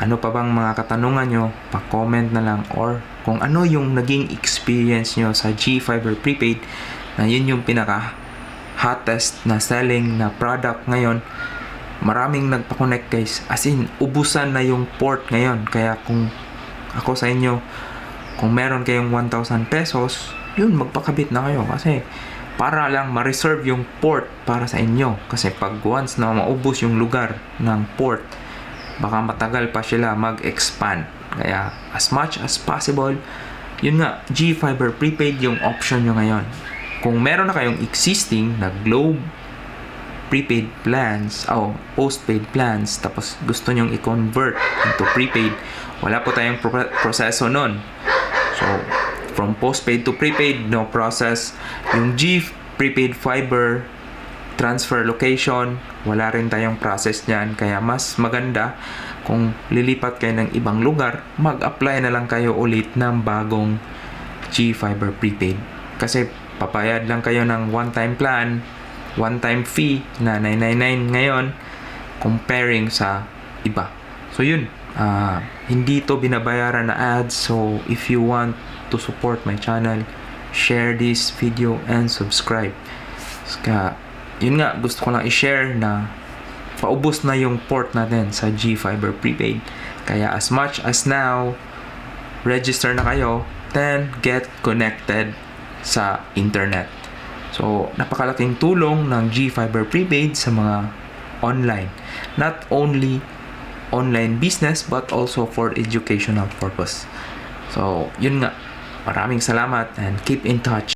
Ano pa bang mga katanungan nyo, pa-comment na lang, or kung ano yung naging experience nyo sa GFiber Prepaid, na yun yung pinaka hottest na selling na product ngayon. Maraming nagpa-connect guys, as in ubusan na yung port ngayon. Kaya kung ako sa inyo, kung meron kayong 1,000 pesos, yun, magpakabit na kayo, kasi para lang ma-reserve yung port para sa inyo. Kasi pag once na maubos yung lugar ng port, baka matagal pa sila mag-expand. Kaya as much as possible, yun nga, GFiber Prepaid yung option nyo ngayon. Kung meron na kayong existing na Globe prepaid plans o postpaid plans, tapos gusto nyong i-convert into prepaid, wala po tayong proseso nun. So from postpaid to prepaid, no process. Yung prepaid fiber transfer location, wala rin tayong process niyan. Kaya mas maganda kung lilipat kayo ng ibang lugar, mag-apply na lang kayo ulit ng bagong GFiber Prepaid. Kasi papayad lang kayo ng one-time plan, one-time fee na 999 ngayon, comparing sa iba. So yun, hindi to binabayaran na ads. So if you want to support my channel, share this video and subscribe. Kaya yun nga, gusto ko lang i-share na paubos na yung port natin sa GFiber Prepaid. Kaya as much as now, register na kayo, then get connected sa internet. So napakalaking tulong ng GFiber Prepaid sa mga online. Not only online business, but also for educational purpose. So yun nga, maraming salamat and keep in touch.